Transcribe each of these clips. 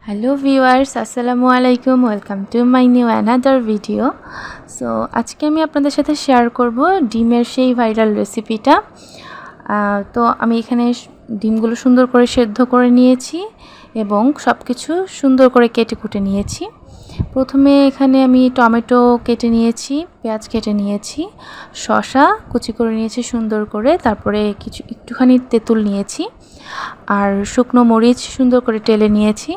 Hello viewers, আসসালামু আলাইকুম। Welcome to my new another video. So আজকে আমি আপনাদের সাথে শেয়ার করব ডিমের সেই ভাইরাল রেসিপিটা। তো আমি এখানে ডিমগুলো সুন্দর করে সেদ্ধ করে নিয়েছি এবং সব কিছু সুন্দর করে কেটে কুটে নিয়েছি। প্রথমে এখানে আমি টমেটো কেটে নিয়েছি, পেঁয়াজ কেটে নিয়েছি, শসা কুচি করে নিয়েছি সুন্দর করে, তারপরে একটুখানি তেঁতুল নিয়েছি আর শুকনো মরিচ সুন্দর করে টেলে নিয়েছি।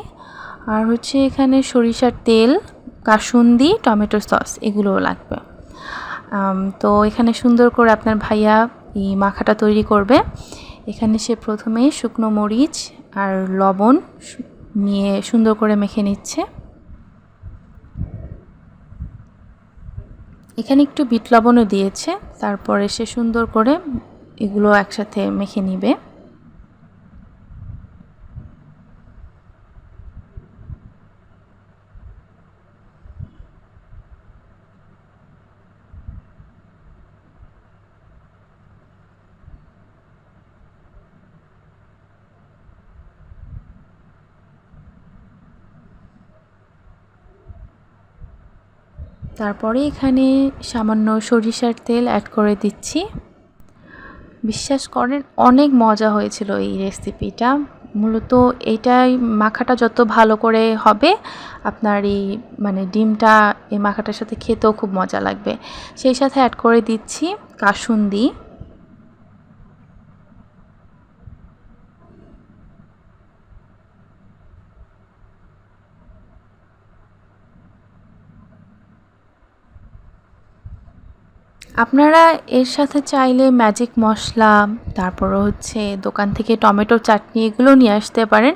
আর হচ্ছে এখানে সরিষার তেল, কাসুন্দি, টমেটো সস এগুলোও লাগবে। তো এখানে সুন্দর করে আপনার ভাইয়া এই মাখাটা তৈরি করবে। এখানে সে প্রথমে শুকনো মরিচ আর লবণ নিয়ে সুন্দর করে মেখে নিচ্ছে। এখানে একটু বিট লবণও দিয়েছে। তারপরে সে সুন্দর করে এগুলো একসাথে মেখে নিবে। তারপরে এখানে সামান্য সরিষার তেল অ্যাড করে দিচ্ছি। বিশ্বাস করেন অনেক মজা হয়েছিল এই রেসিপিটা। মূলত এইটাই মাখাটা যত ভালো করে হবে আপনার এই ডিমটা এই মাখাটার সাথে খেতেও খুব মজা লাগবে। সেই সাথে অ্যাড করে দিচ্ছি কাসুন্দি। আপনারা এর সাথে চাইলে ম্যাজিক মশলা, তারপরে হচ্ছে দোকান থেকে টমেটো চাটনি এগুলো নিয়ে আসতে পারেন।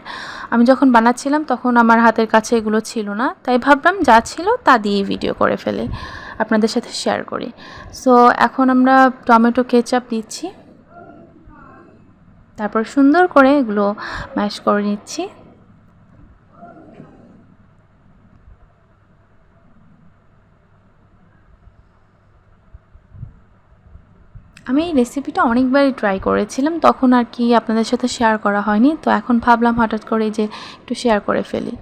আমি যখন বানাচ্ছিলাম তখন আমার হাতের কাছে এগুলো ছিল না, তাই ভাবলাম যা ছিল তা দিয়েই ভিডিও করে ফেলে আপনাদের সাথে শেয়ার করি। সো এখন আমরা টমেটো কেচাপ দিচ্ছি, তারপর সুন্দর করে এগুলো ম্যাশ করে নিচ্ছি। আমি এই রেসিপিটা অনেকবারই ট্রাই করেছিলাম, তখন আর কি আপনাদের সাথে শেয়ার করা হয়নি। তো এখন ভাবলাম হঠাৎ করে যে একটু শেয়ার করে ফেলি।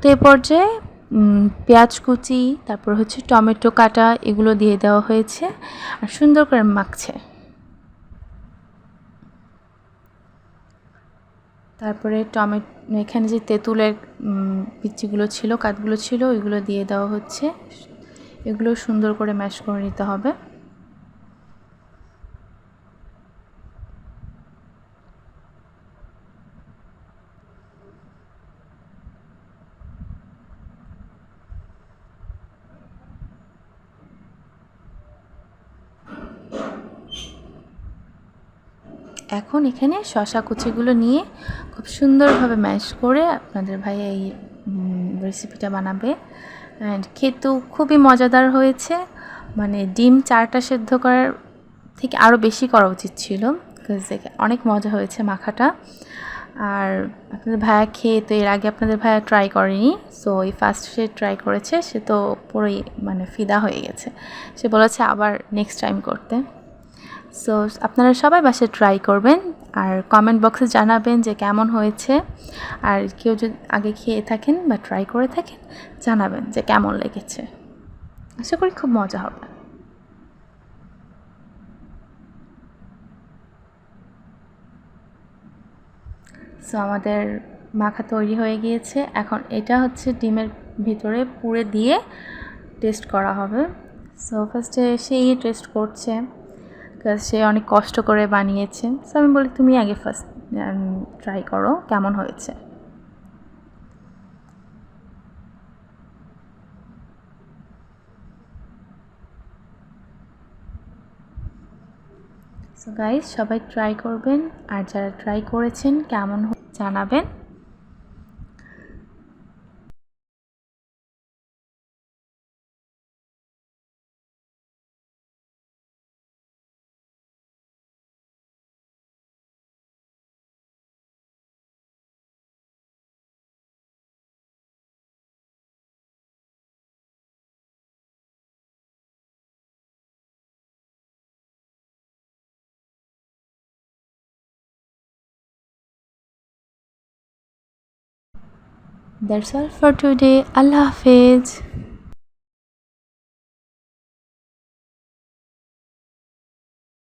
তো এ পর্যায়ে পেঁয়াজ কুচি, তারপর হচ্ছে টমেটো কাটা এগুলো দিয়ে দেওয়া হয়েছে আর সুন্দর করে মাখছে। তারপরে এখানে যে তেঁতুলের বিচিগুলো ছিল, কাঠগুলো ছিল, ওইগুলো দিয়ে দেওয়া হচ্ছে। এগুলো সুন্দর করে ম্যাশ করে নিতে হবে। এখন এখানে শসা কুচিগুলো নিয়ে খুব সুন্দরভাবে ম্যাশ করে আপনাদের ভাইয়া এই রেসিপিটা বানাবে। অ্যান্ড খেতেও খুবই মজাদার হয়েছে। ডিম 4টা সেদ্ধ করার থেকে আরও বেশি করা উচিত ছিল, বিকজ অনেক মজা হয়েছে মাখাটা। আর আপনাদের ভাইয়া খেয়ে তো এর আগে আপনাদের ভাইয়া ট্রাই করেনি, সো এই ফার্স্ট সে ট্রাই করেছে, সে তো পুরোই ফিদা হয়ে গেছে। সে বলেছে আবার নেক্সট টাইম করতে। সো আপনারা সবাই বাসায় ট্রাই করবেন আর কমেন্ট বক্সে জানাবেন যে কেমন হয়েছে। আর কেউ যদি আগে খেয়ে থাকেন বা ট্রাই করে থাকেন জানাবেন যে কেমন লেগেছে। আশা করি খুব মজা হবে। সো আমাদের মাখা তৈরি হয়ে গিয়েছে। এখন এটা হচ্ছে ডিমের ভিতরে পুরে দিয়ে টেস্ট করা হবে। সো ফার্স্টে সেই টেস্ট করছে, বিকজ সে অনেক কষ্ট করে বানিয়েছে। সো আমি বলি তুমি আগে ফার্স্ট ট্রাই করো কেমন হয়েছে। সো গাইস, সবাই ট্রাই করবেন আর যারা ট্রাই করেছেন কেমন জানাবেন। That's all for today. আল্লাহ হাফেজ।